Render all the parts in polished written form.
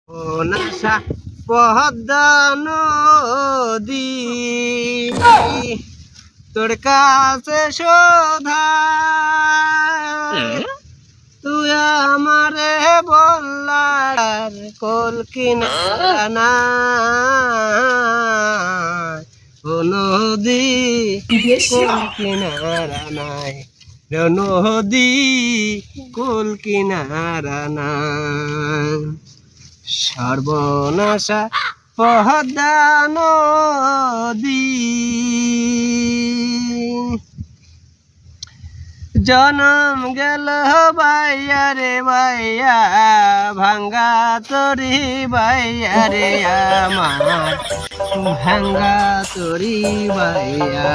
ও নাশা পদ্মা নদী তোর কাছে শোধা তুই আমারে বললার কোল কিনারা না ও নদী কোল কিনারা নাই নদী কোল কিনারা নাই সর্বনাশা পদ্মা নদী জনম গেল বাইয়া রে বাইয়া ভাঙ্গা তরি বাইয়া রে আমার ভাঙ্গা তরি বাইয়া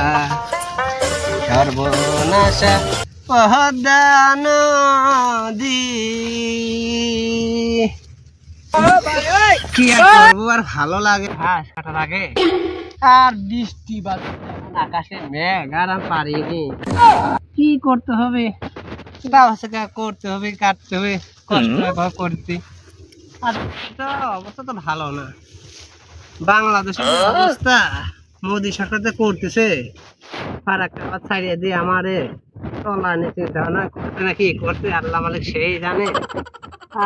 সর্বনাশা পদ্মা নদী কি আর করবো আর ভালো লাগে ঘাস কাটা লাগে আর বৃষ্টি বা আকাশে মেঘ আর পারিনি কি করতে হবে করতে হবে কাটতে হবে কষ্ট করতে আর অবস্থা তো ভালো না বাংলাদেশের অবস্থা মোদী সরকার তো করতেছে ফারাক্কা ছাড়িয়ে দিয়ে আমারে তলা নিতে ধারণা করতে নাকি করতে আল্লাহ মালিক সেই জানে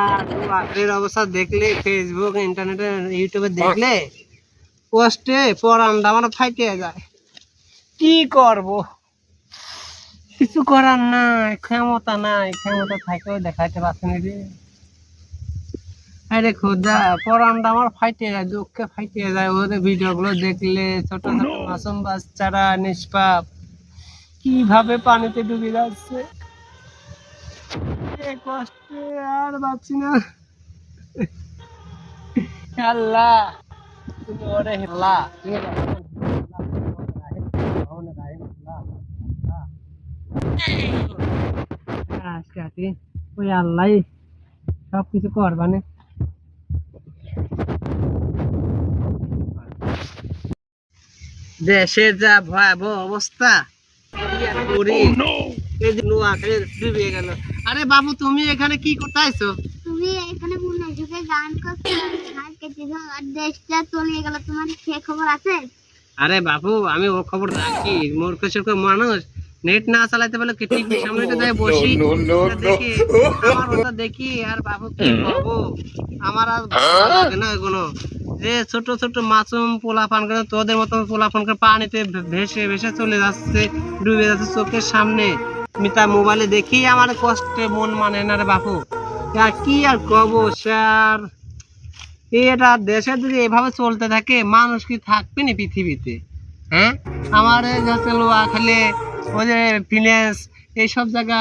আর আগের অবস্থা দেখলে ফেসবুক ইন্টারনেটে ইউটিউবে দেখলে পোস্টে পরানটা আমার ফাইটে যায় কি করব কিছু করার নাই ক্ষমতা থাকেও দেখাইতে পারছি না রে আরে খোদা পরানটা আমার ফাইটে যায় দুঃখে ফাইটে যায় ওদের ভিডিওগুলো দেখলে ছোট ছোট মাসুম বাচ্চারা নিষ্পাপ কিভাবে পানিতে ডুবে যাচ্ছে কষ্টে আর বাঁচি না আল্লাহ তুমি ওরে হেল্লা ওই আল্লাহ সবকিছু করবানে দেশের যা ভয়াবহ অবস্থা ডুবে গেল আরে বাবু তুমি এখানে কি করতে আইছো তুমি এখানে মুন্না যুগে গান করছো আর কেটে আর দেশটা চলে গেল তোমার কি খবর আছে আরে বাবু আমি ও খবর রাখি মূর্খ সূর্খ মানুষ নেট না চালাতে বলে টিভি সামনে যাই বসি দেখি আমার ওটা দেখি আর বাবু কি করবো আমার আর ভালো লাগে না এগুলো যে ছোট ছোট মাসুম পোলাপান করে তোদের মতন পোলাপান করে পানিতে ভেসে ভেসে চলে যাচ্ছে ডুবে যাচ্ছে চোখের সামনে মিতা মোবাইলে দেখি আমার কষ্টে মন মানে না রে বাপু কি আর কব স্যার এটা দেশে যদি এভাবে চলতে থাকে মানুষ কি থাকবে না পৃথিবীতে হ্যাঁ আমার হচ্ছে লোয়া খেলে ওই যে ফিনেন্স এইসব জায়গা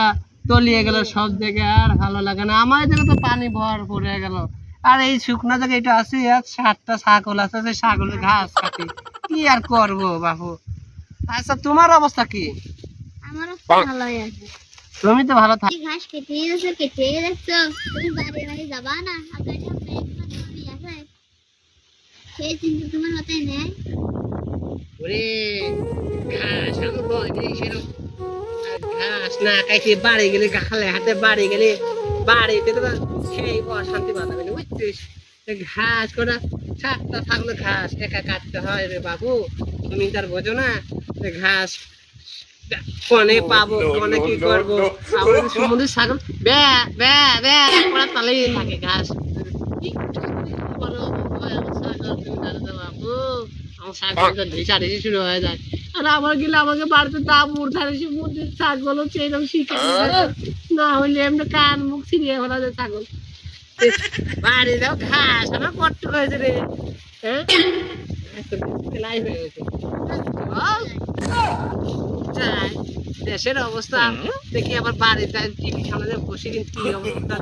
তলিয়ে গেল সব জায়গায় আর ভালো লাগে না আমার জায়গায় তো পানি ভর পড়ে গেল আর এই শুকনো জায়গায় এটা আছে আর 7টা ছাগল আছে সেই ছাগলের ঘাস কাটি কি আর করবো বাবু আচ্ছা তোমার অবস্থা কি আমারও ভালোই আছে তুমি তো ভালো থাকো ঘাস কেটে যাচ্ছো তুমি বাড়ি যাবা না আকাশে মেঘ আছে সেই চিন্তা তোমার মাথায় নেই ওরে ঘাস আমি বলি সেরকম ঘাস না খাইতে বাড়ি গেলে খালে হাতে বাড়ি গেলে বাড়িতে তো সেই অশান্তি বাঁধাবে না বুঝছিস ঘাস করে 7টা থাকলে ঘাস একা কাটতে হয় রে বাবু তুমি তার বোঝো না ঘাস কনে পাবো কনে কি করবো আমাদের সমুদ্রের ছাগল ব্যা ব্যা ব্যা করে তালেই থাকে ঘাস ছাগল শুরু হয়ে যায় আর আমার গেলে আমাকে বাড়িতে দাবুর ধারে সমুদ্রের ছাগল হচ্ছে এরকম শিখে না হইলে এমনি কান মুখ ছিঁড়িয়ে ফেলা যায় ছাগল বাড়ি দাও ঘাস আমার কষ্ট হয়েছে রে হ্যাঁ দেশের অবস্থা দেখি আবার বাড়িতে টিভি সামনে বসে কিন্তু কি অবস্থা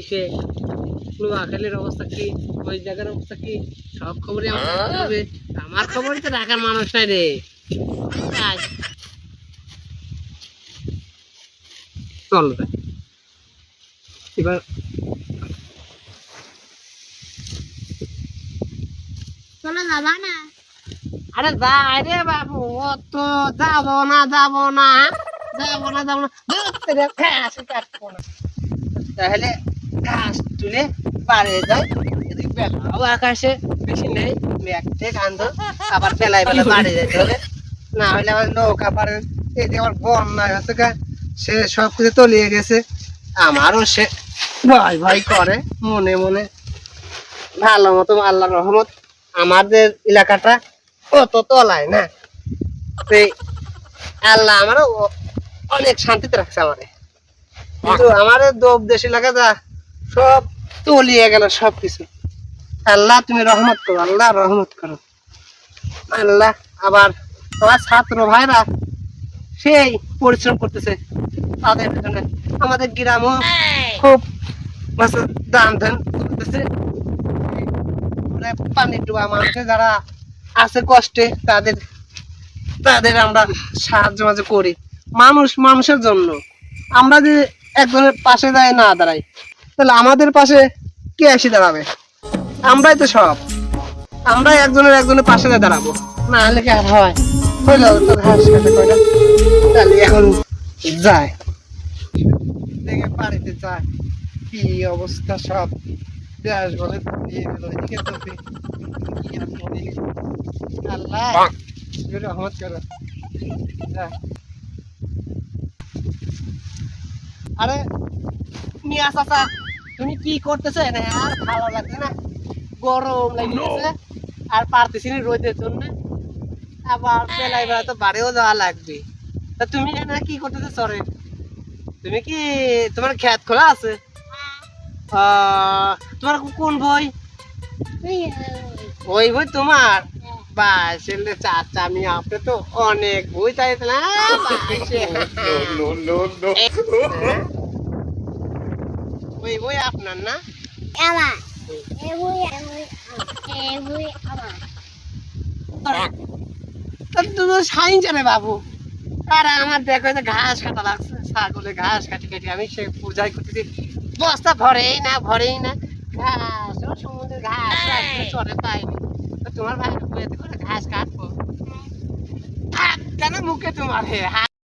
এসে নোয়াখালীর অবস্থা কি ওই জায়গার অবস্থা কি সব খবরই আমার খবরই তো রাখার মানুষ নাই রে চল এবার চলো যাবা না আরে যাই রে বাবু ও তো যাবো না ঘাস কাটবো না তাহলে ঘাস তুলে বাড়িয়ে যায়। এদিকে বেলাও আকাশে বেশি নেই, মেঘ থেকে আনতো, আবার বেলায় বেলা বাড়ি যেতে হবে, না হলে আবার নৌকা পারে। এই যে আমার বন্যা হচ্ছে গা, সে সব কিছু তলিয়ে গেছে। আমারও সে ভয় ভয় করে মনে মনে। ভালো মতো আল্লাহর রহমত, আমাদের এলাকাটা অত তলায় না, এই আল্লাহ আমারও অনেক শান্তিতে রাখছে আমারে। কিন্তু আমার দোব দেশ এলাকা যা সব তলিয়ে গেল সবকিছু। আল্লাহ তুমি রহমত করো, আল্লাহ রহমত করো আল্লাহ। আবার আমার ছাত্র ভাইরা সেই পরিশ্রম করতেছে তাদের পিছনে। আমাদের গ্রামও খুব দান ধান করতেছে। মানে পানি ডুবা মানুষে যারা আছে কষ্টে, তাদের তাদের আমরা সাহায্য মাঝে করি। মানুষ মানুষের জন্য। আমরা যে একজনের পাশে দাঁড়াই না দাঁড়াই, তাহলে আমাদের পাশে কে এসে দাঁড়াবে? আমরাই তো সব, আমরাই একজনের পাশে দাঁড়াবো, না হলে কি আর হয়? হইলো তো ঘাস কাটে কয়টা, তাহলে এখন যায় দেখে বাড়িতে যায় কি অবস্থা। সব দেশ বলে দিয়ে গেল, এদিকে তো কি আর করি? আল্লাহ তুমি রহমত করো। আরে মিয়া চাচা, তুমি কি করতেছো? না আর ভালো লাগছে না, গরম লাগছে আর পারতেছি না রোদের জন্য। আবার বেলায় বেলা তো বাড়িও যাওয়া লাগবে। তা তুমি এখানে কি করতেছো? সরে, তুমি কি তোমার খেত খোলা আছে? তোমার কোন বই? ওই বই তোমার? বাস চাচা, আমি আপনি তো অনেক বই চাইছিলাম। ওই বই আপনার না? সাইন জানে বাবু। আর আমার দেখো ঘাস কাটা লাগছে, ছাগলে ঘাস কাটি কাটি আমি সে পূজাই করতেছি, বস্তা ভরেই না ভরেই না ঘাস। সমুদ্রের ঘাস চড়ে পাইনি। তোমার ভাই ঘাস কাটবো কেন মুখে তোমার